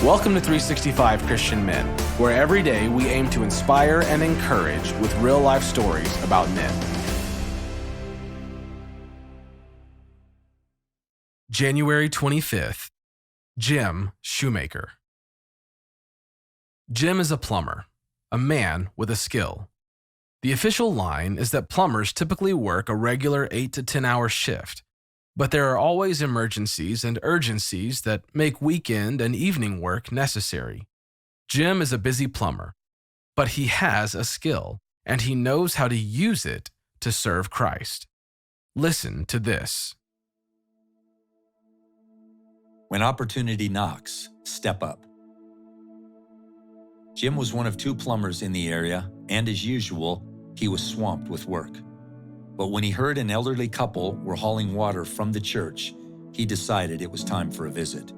Welcome to 365 Christian Men, where every day we aim to inspire and encourage with real-life stories about men. January 25th, Jim Shoemaker. Jim is a plumber, a man with a skill. The official line is that plumbers typically work a regular 8 to 10-hour shift, but there are always emergencies and urgencies that make weekend and evening work necessary. Jim is a busy plumber, but he has a skill, and he knows how to use it to serve Christ. Listen to this. When opportunity knocks, step up. Jim was one of 2 plumbers in the area, and as usual, he was swamped with work. But when he heard an elderly couple were hauling water from the church, he decided it was time for a visit.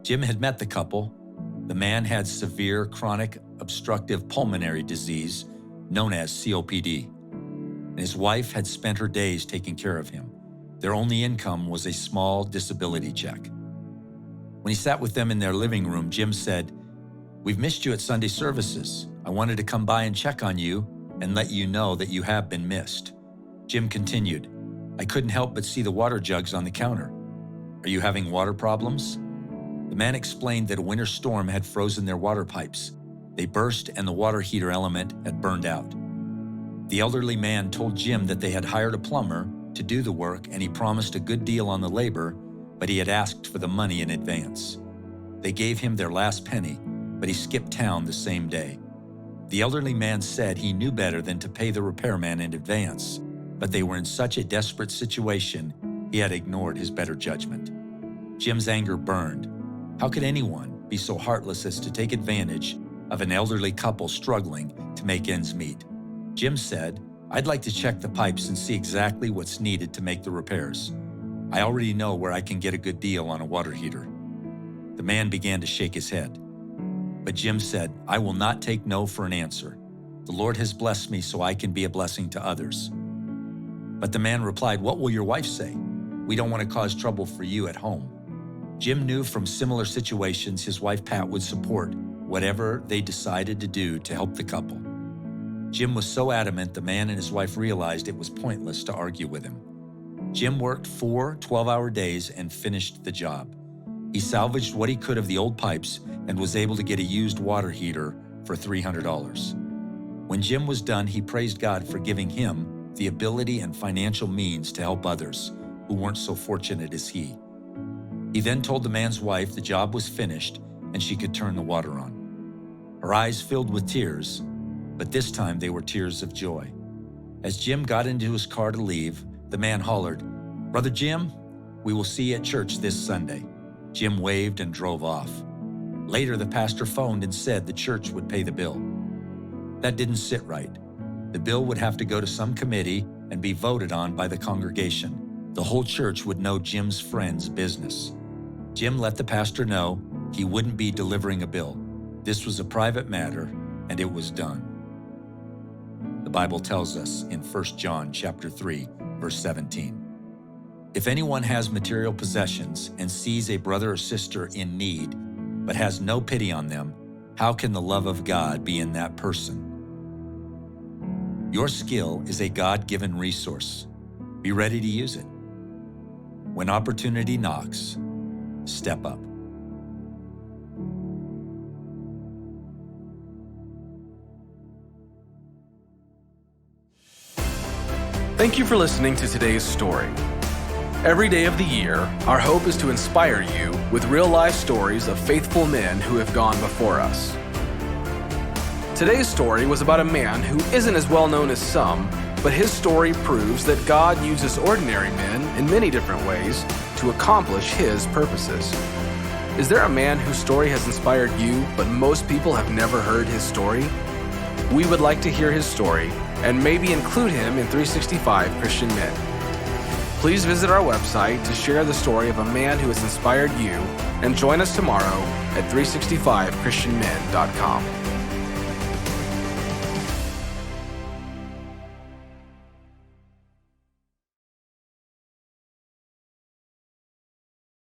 Jim had met the couple. The man had severe chronic obstructive pulmonary disease known as COPD. And his wife had spent her days taking care of him. Their only income was a small disability check. When he sat with them in their living room, Jim said, "We've missed you at Sunday services. I wanted to come by and check on you and let you know that you have been missed." Jim continued, "I couldn't help but see the water jugs on the counter. Are you having water problems?" The man explained that a winter storm had frozen their water pipes. They burst and the water heater element had burned out. The elderly man told Jim that they had hired a plumber to do the work and he promised a good deal on the labor, but he had asked for the money in advance. They gave him their last penny, but he skipped town the same day. The elderly man said he knew better than to pay the repairman in advance, but they were in such a desperate situation, he had ignored his better judgment. Jim's anger burned. How could anyone be so heartless as to take advantage of an elderly couple struggling to make ends meet? Jim said, "I'd like to check the pipes and see exactly what's needed to make the repairs. I already know where I can get a good deal on a water heater." The man began to shake his head. But Jim said, "I will not take no for an answer. The Lord has blessed me so I can be a blessing to others." But the man replied, "What will your wife say? We don't want to cause trouble for you at home." Jim knew from similar situations his wife Pat would support whatever they decided to do to help the couple. Jim was so adamant the man and his wife realized it was pointless to argue with him. Jim worked 4 12-hour days and finished the job. He salvaged what he could of the old pipes and was able to get a used water heater for $300. When Jim was done, he praised God for giving him the ability and financial means to help others who weren't so fortunate as he. He then told the man's wife the job was finished and she could turn the water on. Her eyes filled with tears, but this time they were tears of joy. As Jim got into his car to leave, the man hollered, "Brother Jim, we will see you at church this Sunday." Jim waved and drove off. Later, the pastor phoned and said the church would pay the bill. That didn't sit right. The bill would have to go to some committee and be voted on by the congregation. The whole church would know Jim's friend's business. Jim let the pastor know he wouldn't be delivering a bill. This was a private matter, and it was done. The Bible tells us in 1 John chapter 3, verse 17, "If anyone has material possessions and sees a brother or sister in need, but has no pity on them, how can the love of God be in that person?" Your skill is a God-given resource. Be ready to use it. When opportunity knocks, step up. Thank you for listening to today's story. Every day of the year, our hope is to inspire you with real-life stories of faithful men who have gone before us. Today's story was about a man who isn't as well known as some, but his story proves that God uses ordinary men in many different ways to accomplish His purposes. Is there a man whose story has inspired you, but most people have never heard his story? We would like to hear his story and maybe include him in 365 Christian Men. Please visit our website to share the story of a man who has inspired you, and join us tomorrow at 365christianmen.com.